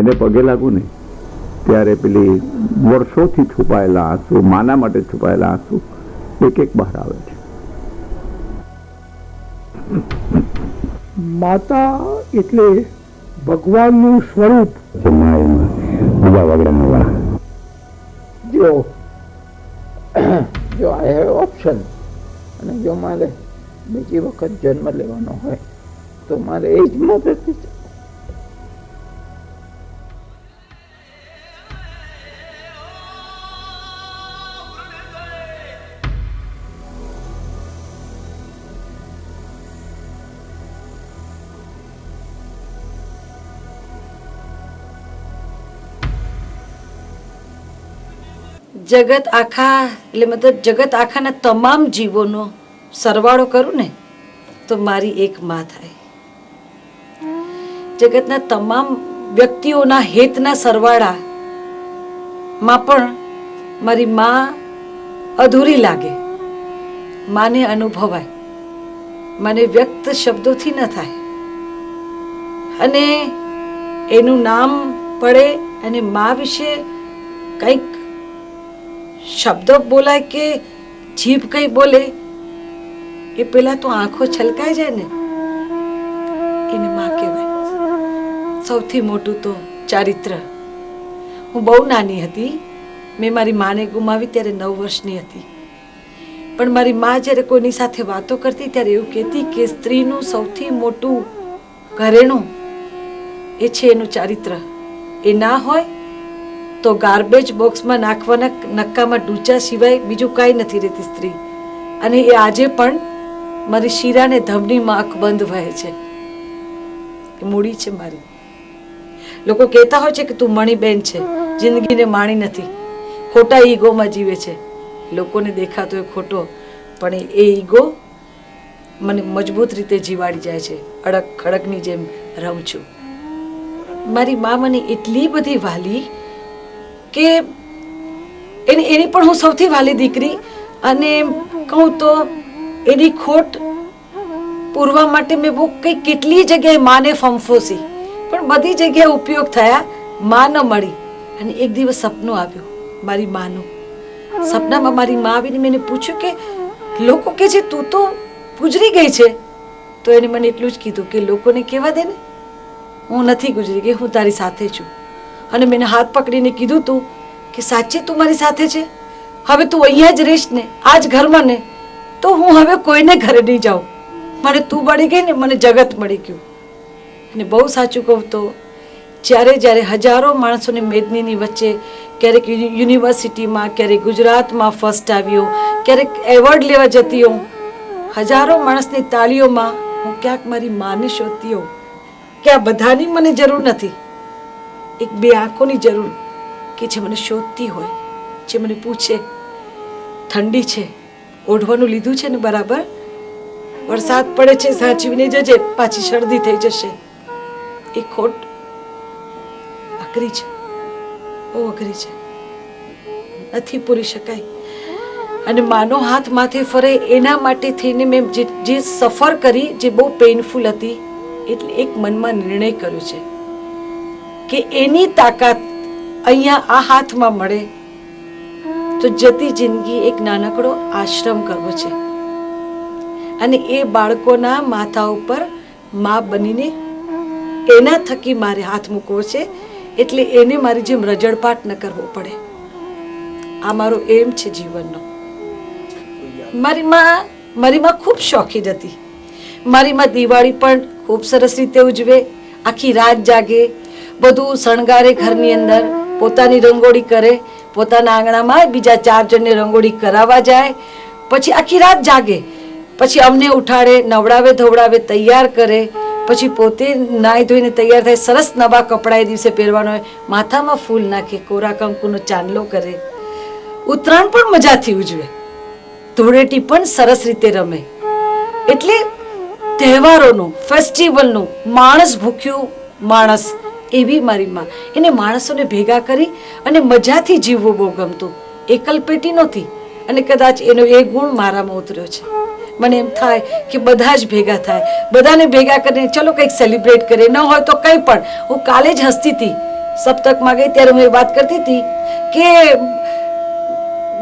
એને પગે લાગુ ને ત્યારે પેલી વર્ષોથી છુપાયેલા આંસુ, માના માટે છુપાયેલા આંસુ એક એક બહાર આવે છે. માતા એટલે ભગવાનનું સ્વરૂપ. બીજા વગડાના જો આઈ હેવ ઓપ્શન, અને જો મારે બીજી વખત જન્મ લેવાનો હોય તો મારે એ જ મદદ. જગત આખા એટલે મતલબ જગત આખાના તમામ જીવોનો સરવાળો કરું ને તો મારી એક માં થાય. જગતના તમામ વ્યક્તિઓના હેતના સરવાળામાં પણ મારી માં અધૂરી લાગે. માને અનુભવાય, મને વ્યક્ત શબ્દોથી ન થાય, અને એનું નામ પડે અને માં વિશે કંઈક શબ્દો બોલાય કે જીભ કઈ બોલે એ પેલા તો આંખો છલકાઈ જાય ને, એને માં કહેવાય. સૌથી મોટું તો ચારિત્ર. હું બહુ નાની હતી, મેં મારી માને ગુમાવી ત્યારે 9 વર્ષની હતી. પણ મારી માં જ્યારે કોઈની સાથે વાતો કરતી ત્યારે એવું કહેતી કે સ્ત્રીનું સૌથી મોટું ઘરેણું એ છે એનું ચારિત્ર. એ ના હોય તો ગાર્બેજ બોક્સમાં નાખવાના નક્કામાં ડૂચા સિવાય બીજું કાંઈ નથી રહેતી સ્ત્રી. અને એ આજે પણ મારી શીરાને ધમનીમાં અકબંધ વહે છે. એ મૂડી છે મારી. લોકો કહેતા હોય છે કે તું મણીબેન છે, જિંદગીને માણી નથી, ખોટા ઈગોમાં જીવે છે. લોકોને દેખાતો એ ખોટો, પણ એ ઈગો મને મજબૂત રીતે જીવાડી જાય છે. અડક ખડકની જેમ રહું છું. મારી મા મને એટલી બધી વાલી કે એની પણ હું સૌથી વાલી દીકરી. અને કહું તો એની ખોટ પૂરવા માટે મેં બહુ કેટલી જગ્યાએ માને ફંફોસી, પણ બધી જગ્યાએ ઉપયોગ થયા, માં ન મળી. અને એક દિવસ સપનું આવ્યું મારી માનું. સપનામાં મારી માં આવીને મેં પૂછ્યું કે લોકો કે છે તું તો ગુજરી ગઈ છે. તો એને મને એટલું જ કીધું કે લોકોને કહેવા દે ને, હું નથી ગુજરી ગઈ, હું તારી સાથે છું. અને મેં હાથ પકડીને કીધું તું કે સાચે તું મારી સાથે છે, હવે તું અહીંયા જ રહીશ ને, આ જ ઘરમાં ને, તો હું હવે કોઈને ઘરે નહીં જાઉં. મને તું મળી ગઈ ને, મને જગત મળી ગયું. અને બહુ સાચું કહું તો જ્યારે હજારો માણસોને મેદનીની વચ્ચે, ક્યારેક યુનિવર્સિટીમાં, ક્યારેક ગુજરાતમાં ફર્સ્ટ આવ્યો, ક્યારેક એવોર્ડ લેવા જતી હોઉં, હજારો માણસની તાળીઓમાં હું ક્યાંક મારી માને શોધતી હોઉં કે આ બધાની મને જરૂર નથી, એક બે આંખોની જરૂર કે જે મને શોધતી હોય, જે મને પૂછે ઠંડી છે, ઓઢવાનું લીધું છે ને બરાબર, વરસાદ પડે છે સાચવીને જજે, પાછી શરદી થઈ જશે. એ ખોટ અઘરી છે, બહુ અઘરી છે, નથી પૂરી શકાય. અને માનો હાથ માથે ફરે એના માટે થઈને મેં જે સફર કરી, જે બહુ પેઇનફુલ હતી, એટલે એક મનમાં નિર્ણય કર્યો છે કે એની તાકાત અહીંયા આ હાથમાં મળે તો જતી જિંદગી એક નાનકડો આશ્રમ કરવો છે. અને એ બાળકોના માથા ઉપર માં બનીને એના થકી મારે હાથ મૂકવો છે, એટલે એને મારી જેમ રજળપાટ ન કરવો પડે. આ મારો એમ છે જીવનનો. મારી માં ખૂબ શોખીન હતી. મારી માં દિવાળી પણ ખૂબ સરસ રીતે ઉજવે, આખી રાત જાગે, બધું શણગારે, ઘરની અંદર પોતાની રંગોળી કરે, પોતાના આંગણામાં બીજા 4 જણને રંગોળી કરાવવા જાય, પછી આખી રાત જાગે, પછી અમને ઉઠાડે, નવડાવે ધોવડાવે, તૈયાર કરે, પછી પોતે નાઈ ધોઈને તૈયાર થાય, સરસ નવા કપડાં એ દિવસે પહેરવાનો હોય, માથામાં ફૂલ નાખે, કોરા કંકુનો ચાંદલો કરે. ઉત્તરાયણ પણ મજાથી ઉજવે, ધૂળેટી પણ સરસ રીતે રમે. એટલે તહેવારોનું, ફેસ્ટિવલનું માણસ ભૂખ્યું માણસ એવી મારી માં. એને માણસોને ભેગા કરી અને મજાથી જીવવું બહુ ગમતું, એકલપેટી નહોતી. અને કદાચ એનો એ ગુણ મારામાં ઉતર્યો છે. મને એમ થાય કે બધા જ ભેગા થાય, બધાને ભેગા કરીને ચલો કંઈક સેલિબ્રેટ કરીએ, ન હોય તો કંઈ પણ. હું કાલે જ હસતી હતી સપ્તકમાં ગઈ ત્યારે હું એ વાત કરતી હતી કે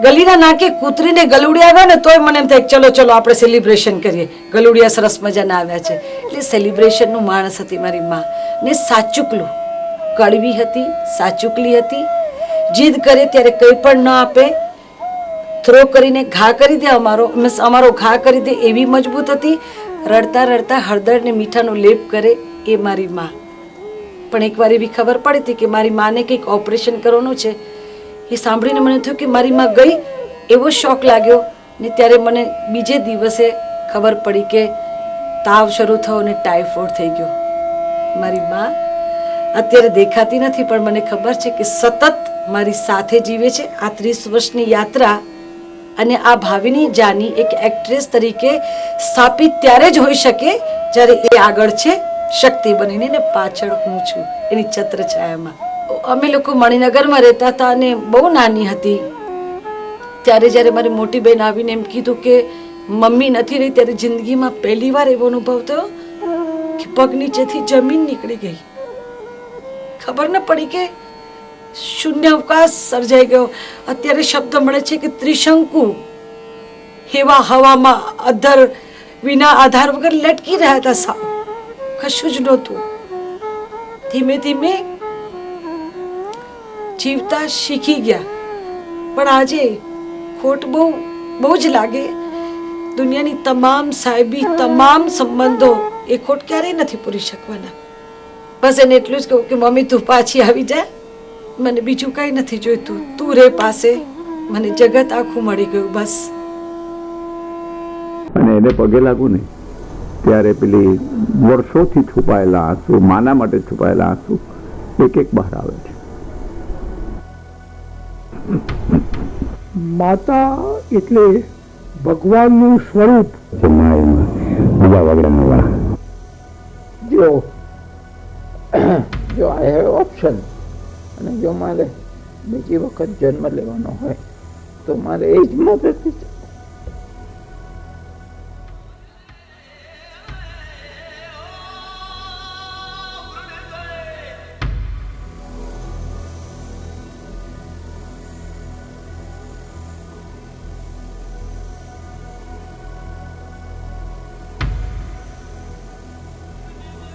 ગલીના નાકે કૂતરીને ગલુડિયા આવ્યા ને તોય મને એમ થાય ચલો ચલો આપણે સેલિબ્રેશન કરીએ, ગલુડિયા સરસ મજાના આવ્યા છે. એટલે સેલિબ્રેશનનું માણસ હતી મારી માં. ને સાચુકલું, કડવી હતી, સાચુકલી હતી. જીદ કરે ત્યારે કંઈ પણ ન આપે, થ્રો કરીને ઘા કરી દે, અમારો ઘા કરી દે એવી મજબૂત હતી. રડતા રડતા હળદર ને મીઠાનો લેપ કરે એ મારી માં. પણ એકવાર એવી ખબર પડી હતી કે મારી માને કંઈક ઓપરેશન કરવાનું છે. એ સાંભળીને મને થયું કે મારી માં ગઈ, એવો શોક લાગ્યો. ને ત્યારે મને બીજે દિવસે ખબર પડી કે તાવ શરૂ થયો અને ટાઇફોઇડ થઈ ગયો. મારી માં અત્યારે દેખાતી નથી, પણ મને ખબર છે કે સતત મારી સાથે જીવે છે. આ 30 વર્ષની યાત્રા અને આ ભાવિની જાની એક એક્ટ્રેસ તરીકે સ્થાપિત ત્યારે જ હોઈ શકે જ્યારે એ આગળ છે શક્તિ બનીને, ને પાછળ હું છું એની છત્રછાયામાં. અમે લોકો મણિનગરમાં રહેતા હતા અને બહુ નાની હતી ત્યારે જ્યારે મારી મોટી બહેન આવીને એમ કીધું કે મમ્મી નથી રહી, ત્યારે જિંદગીમાં પહેલી વાર એવો અનુભવ થયો કે પગ નીચેથી જમીન નીકળી ગઈ. ખબર ન પડી કે શૂન્ય અવકાશ સર્જાઈ ગયો. અત્યારે શબ્દ મળે છે કે ત્રિશંકુ, હેવા હવામાં અધર વિના આધાર વગર લટકી રહ્યા હતા. સાવ કશું જ નહોતું. ધીમે ધીમે જીવતા શીખી ગયા. પણ આજે ખોટ બહુ જ લાગે. દુનિયાની તમામ સાહેબી, તમામ સંબંધો એ ખોટ ક્યારેય નથી પૂરી શકવાના. બસ એને એટલું જ કહું કે મમ્મી તું પાછી આવી જા, મને બીજું કઈ નથી જોઈતું, તું રે પાસે, મને જગત આખું મળી ગયું બસ. અને એને પગે લાગુ ને ત્યારે પેલી વર્ષોથી છુપાયેલા આંસુ, માના માટે છુપાયેલા આંસુ એક એક બહાર આવે છે. માતા એટલે ભગવાનનું સ્વરૂપ. બીજા વગડાના જો આઈ હેવ ઓપ્શન અને જો મારે બીજી વખત જન્મ લેવાનો હોય તો મારે એ જ મદદ